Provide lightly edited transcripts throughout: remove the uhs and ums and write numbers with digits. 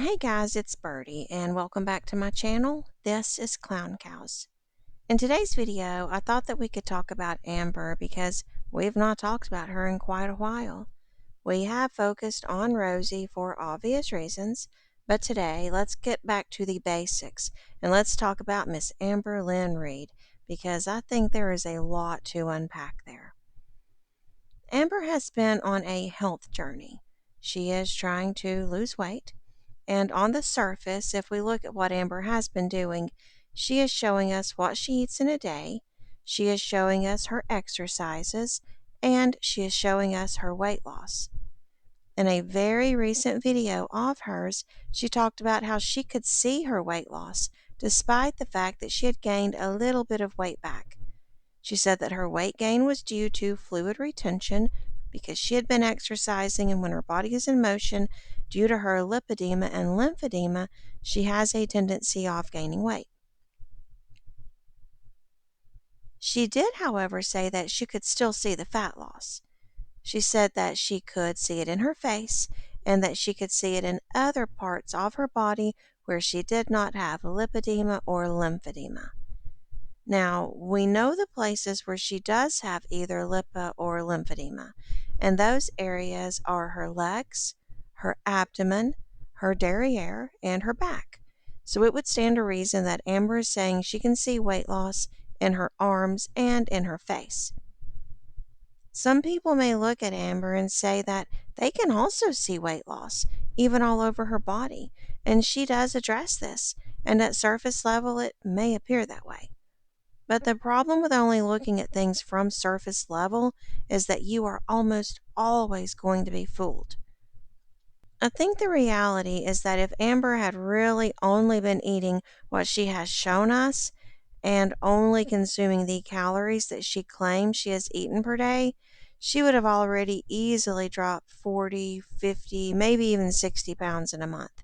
Hey guys, it's Birdie, and welcome back to my channel. This is Clown Cows. In today's video, I thought that we could talk about Amber because we've not talked about her in quite a while. We have focused on Rosie for obvious reasons, but today let's get back to the basics and let's talk about Miss Amberlynn Reid because I think there is a lot to unpack there. Amber has been on a health journey. She is trying to lose weight. And on the surface, if we look at what Amber has been doing, she is showing us what she eats in a day, she is showing us her exercises, and she is showing us her weight loss. In a very recent video of hers, she talked about how she could see her weight loss despite the fact that she had gained a little bit of weight back. She said that her weight gain was due to fluid retention because she had been exercising, and when her body is in motion, due to her lipedema and lymphedema, she has a tendency of gaining weight. She did, however, say that she could still see the fat loss. She said that she could see it in her face and that she could see it in other parts of her body where she did not have lipedema or lymphedema. Now, we know the places where she does have either lipa or lymphedema, and those areas are her legs, her abdomen, her derriere, and her back. So it would stand to reason that Amber is saying she can see weight loss in her arms and in her face. Some people may look at Amber and say that they can also see weight loss, even all over her body, and she does address this, and at surface level it may appear that way. But the problem with only looking at things from surface level is that you are almost always going to be fooled. I think the reality is that if Amber had really only been eating what she has shown us and only consuming the calories that she claims she has eaten per day, she would have already easily dropped 40, 50, maybe even 60 pounds in a month.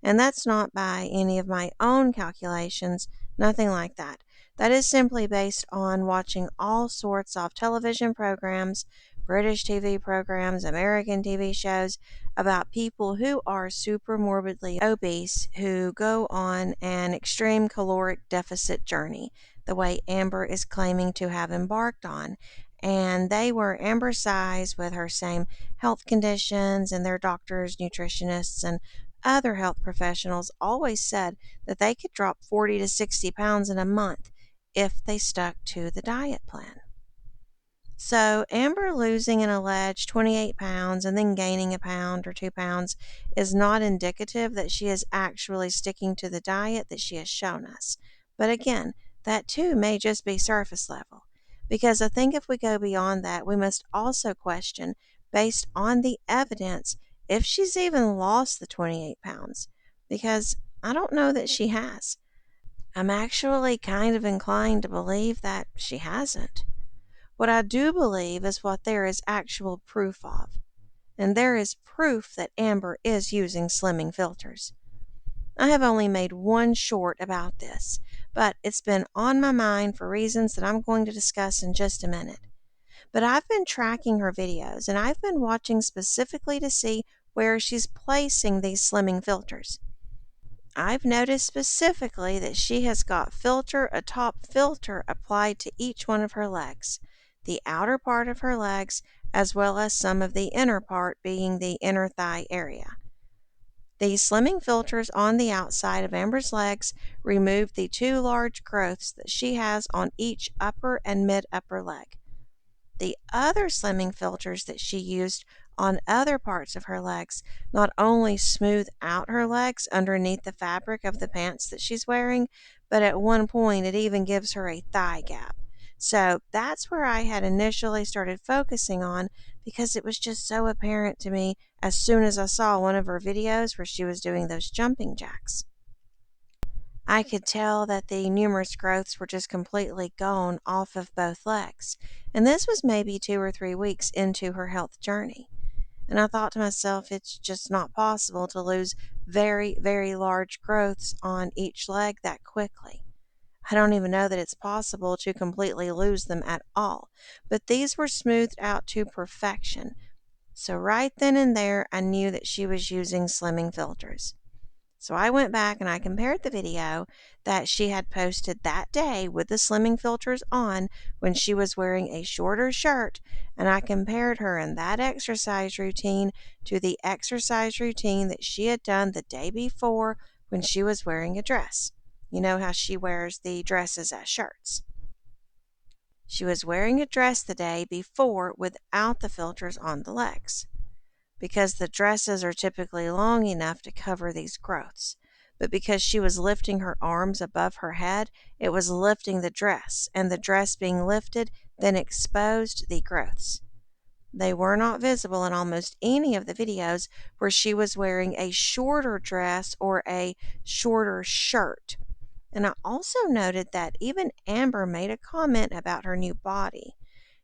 And that's not by any of my own calculations, nothing like that. That is simply based on watching all sorts of television programs, British TV programs, American TV shows about people who are super morbidly obese who go on an extreme caloric deficit journey, the way Amber is claiming to have embarked on. And they were Amber's size with her same health conditions, and their doctors, nutritionists, and other health professionals always said that they could drop 40 to 60 pounds in a month if they stuck to the diet plan. So, Amber losing an alleged 28 pounds and then gaining a pound or 2 pounds is not indicative that she is actually sticking to the diet that she has shown us. But again, that too may just be surface level. Because I think if we go beyond that, we must also question, based on the evidence, if she's even lost the 28 pounds. Because I don't know that she has. I'm actually kind of inclined to believe that she hasn't. What I do believe is what there is actual proof of, and there is proof that Amber is using slimming filters. I have only made one short about this, but it's been on my mind for reasons that I'm going to discuss in just a minute. But I've been tracking her videos, and I've been watching specifically to see where she's placing these slimming filters. I've noticed specifically that she has got filter atop filter applied to each one of her legs, the outer part of her legs, as well as some of the inner part being the inner thigh area. These slimming filters on the outside of Amber's legs remove the two large growths that she has on each upper and mid upper leg. The other slimming filters that she used on other parts of her legs not only smooth out her legs underneath the fabric of the pants that she's wearing, but at one point it even gives her a thigh gap. So that's where I had initially started focusing on because it was just so apparent to me as soon as I saw one of her videos where she was doing those jumping jacks. I could tell that the numerous growths were just completely gone off of both legs, and this was maybe 2 or 3 weeks into her health journey. And I thought to myself, it's just not possible to lose very, very large growths on each leg that quickly. I don't even know that it's possible to completely lose them at all, but these were smoothed out to perfection. So right then and there, I knew that she was using slimming filters. So I went back and I compared the video that she had posted that day with the slimming filters on when she was wearing a shorter shirt, and I compared her in that exercise routine to the exercise routine that she had done the day before when she was wearing a dress. You know how she wears the dresses as shirts. She was wearing a dress the day before without the filters on the legs, because the dresses are typically long enough to cover these growths. But because she was lifting her arms above her head, it was lifting the dress, and the dress being lifted then exposed the growths. They were not visible in almost any of the videos where she was wearing a shorter dress or a shorter shirt. And I also noted that even Amber made a comment about her new body.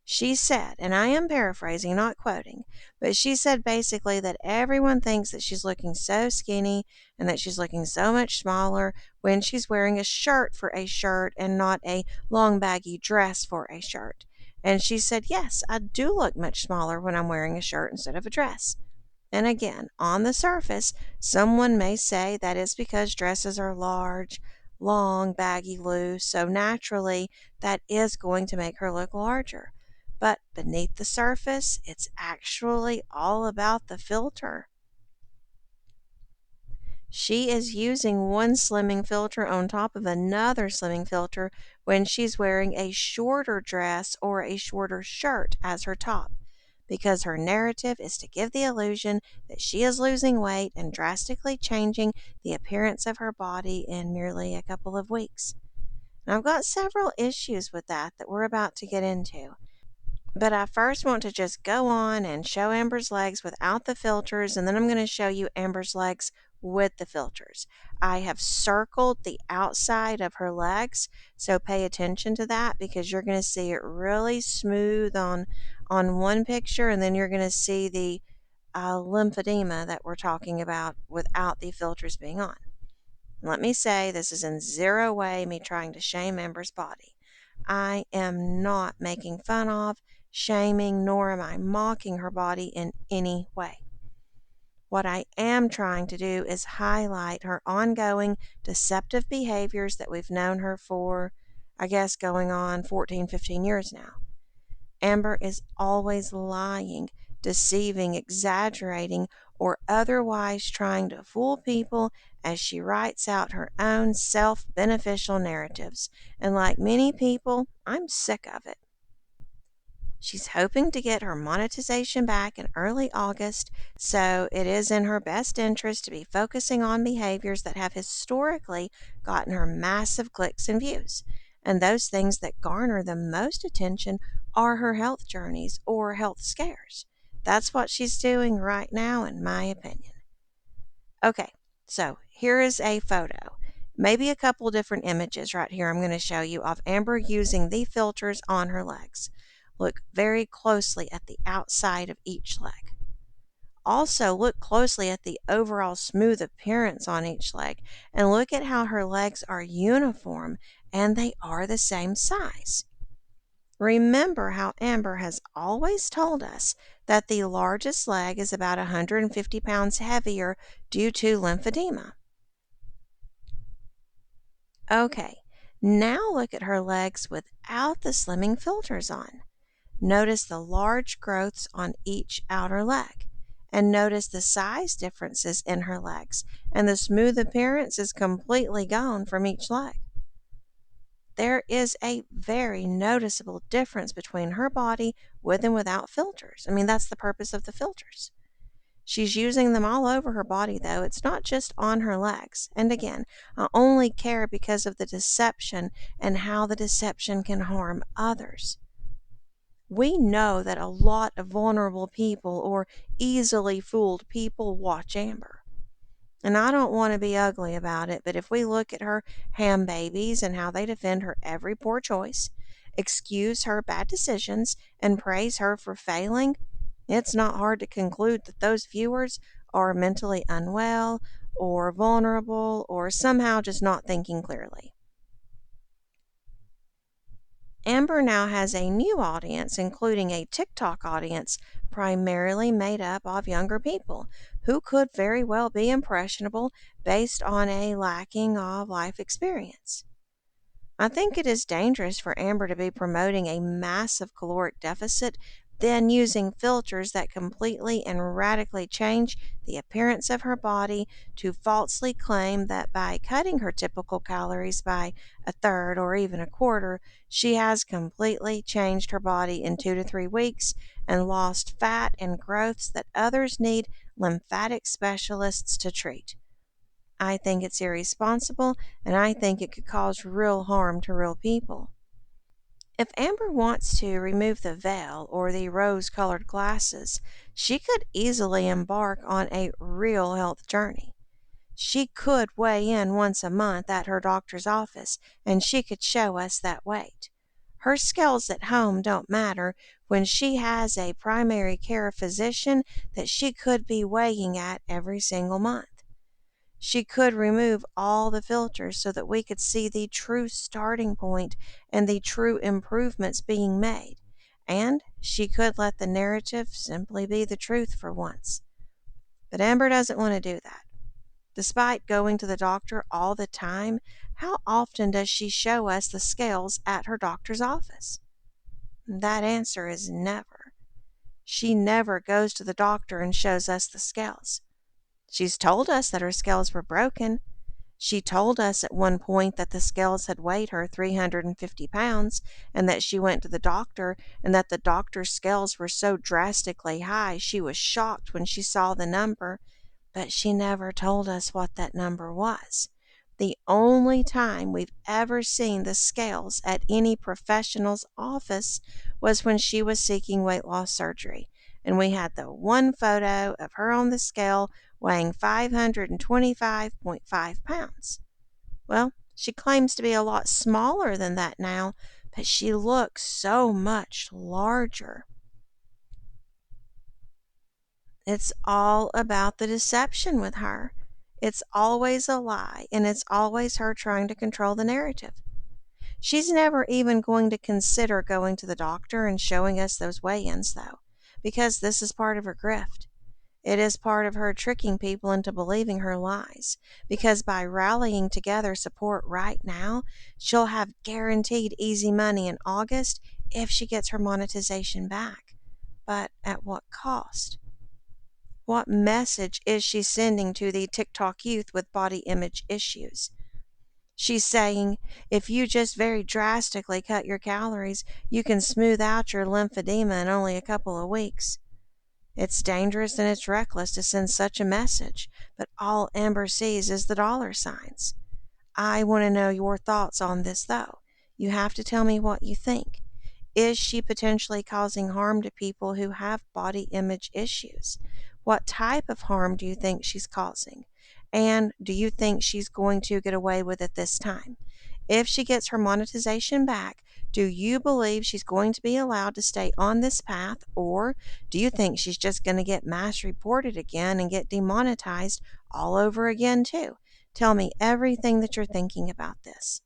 She said, and I am paraphrasing, not quoting, but she said basically that everyone thinks that she's looking so skinny and that she's looking so much smaller when she's wearing a shirt for a shirt and not a long baggy dress for a shirt. And she said, yes, I do look much smaller when I'm wearing a shirt instead of a dress. And again, on the surface, someone may say that it's because dresses are large, long, baggy, loose, so naturally that is going to make her look larger. But beneath the surface, it's actually all about the filter. She is using one slimming filter on top of another slimming filter when she's wearing a shorter dress or a shorter shirt as her top, because her narrative is to give the illusion that she is losing weight and drastically changing the appearance of her body in merely a couple of weeks. And I've got several issues with that we're about to get into. But I first want to just go on and show Amber's legs without the filters, and then I'm going to show you Amber's legs with the filters. I have circled the outside of her legs, so pay attention to that because you're going to see it really smooth on one picture, and then you're going to see the lymphedema that we're talking about without the filters being on. Let me say this is in zero way me trying to shame Amber's body. I am not making fun of, shaming, nor am I mocking her body in any way. What I am trying to do is highlight her ongoing deceptive behaviors that we've known her for, I guess, going on 14, 15 years now. Amber is always lying, deceiving, exaggerating, or otherwise trying to fool people as she writes out her own self beneficial narratives. And like many people, I'm sick of it. She's hoping to get her monetization back in early August, so it is in her best interest to be focusing on behaviors that have historically gotten her massive clicks and views. And those things that garner the most attention are her health journeys or health scares. That's what she's doing right now, in my opinion. Okay, so here is a photo. Maybe a couple different images right here I'm going to show you of Amber using the filters on her legs. Look very closely at the outside of each leg. Also, look closely at the overall smooth appearance on each leg and look at how her legs are uniform and they are the same size. Remember how Amber has always told us that the largest leg is about 150 pounds heavier due to lymphedema. Okay, now look at her legs without the slimming filters on. Notice the large growths on each outer leg. And notice the size differences in her legs, and the smooth appearance is completely gone from each leg. There is a very noticeable difference between her body with and without filters. I mean, that's the purpose of the filters. She's using them all over her body, though. It's not just on her legs. And again, I only care because of the deception and how the deception can harm others. We know that a lot of vulnerable people or easily fooled people watch Amber. And I don't want to be ugly about it, but if we look at her ham babies and how they defend her every poor choice, excuse her bad decisions, and praise her for failing, it's not hard to conclude that those viewers are mentally unwell or vulnerable or somehow just not thinking clearly. Amber now has a new audience, including a TikTok audience primarily made up of younger people who could very well be impressionable based on a lacking of life experience. I think it is dangerous for Amber to be promoting a massive caloric deficit, then using filters that completely and radically change the appearance of her body to falsely claim that by cutting her typical calories by a third or even a quarter, she has completely changed her body in 2 to 3 weeks and lost fat and growths that others need lymphatic specialists to treat. I think it's irresponsible, and I think it could cause real harm to real people. If Amber wants to remove the veil or the rose colored glasses, she could easily embark on a real health journey. She could weigh in once a month at her doctor's office, and she could show us that weight. Her scales at home don't matter when she has a primary care physician that she could be weighing at every single month. She could remove all the filters so that we could see the true starting point and the true improvements being made. And she could let the narrative simply be the truth for once. But Amber doesn't want to do that. Despite going to the doctor all the time, how often does she show us the scales at her doctor's office? That answer is never. She never goes to the doctor and shows us the scales. She's told us that her scales were broken. She told us at one point that the scales had weighed her 350 pounds and that she went to the doctor and that the doctor's scales were so drastically high she was shocked when she saw the number, but she never told us what that number was. The only time we've ever seen the scales at any professional's office was when she was seeking weight loss surgery, and we had the one photo of her on the scale weighing 525.5 pounds. Well, she claims to be a lot smaller than that now, but she looks so much larger. It's all about the deception with her. It's always a lie, and it's always her trying to control the narrative. She's never even going to consider going to the doctor and showing us those weigh ins, though, because this is part of her grift. It is part of her tricking people into believing her lies, because by rallying together support right now, she'll have guaranteed easy money in August if she gets her monetization back. But at what cost? What message is she sending to the TikTok youth with body image issues? She's saying, if you just very drastically cut your calories, you can smooth out your lymphedema in only a couple of weeks. It's dangerous and it's reckless to send such a message, but all Amber sees is the dollar signs. I want to know your thoughts on this, though. You have to tell me what you think. Is she potentially causing harm to people who have body image issues? What type of harm do you think she's causing? And do you think she's going to get away with it this time? If she gets her monetization back, do you believe she's going to be allowed to stay on this path, or do you think she's just going to get mass reported again and get demonetized all over again, too? Tell me everything that you're thinking about this.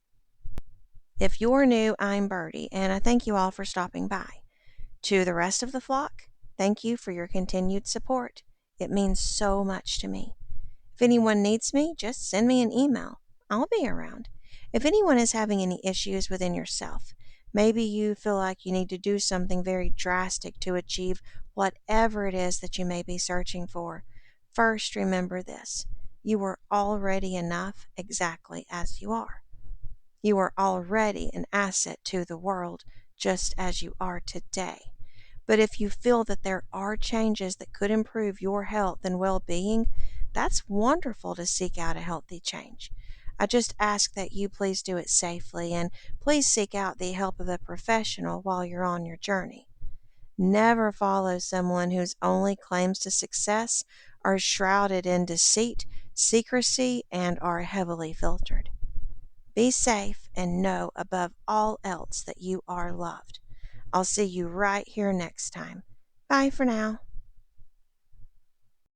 If you're new, I'm Birdie, and I thank you all for stopping by. To the rest of the flock, thank you for your continued support. It means so much to me. If anyone needs me, just send me an email. I'll be around. If anyone is having any issues within yourself, maybe you feel like you need to do something very drastic to achieve whatever it is that you may be searching for, first remember this: you are already enough exactly as you are. You are already an asset to the world just as you are today. But if you feel that there are changes that could improve your health and well being, that's wonderful to seek out a healthy change. I just ask that you please do it safely and please seek out the help of a professional while you're on your journey. Never follow someone whose only claims to success are shrouded in deceit, secrecy, and are heavily filtered. Be safe and know above all else that you are loved. I'll see you right here next time. Bye for now.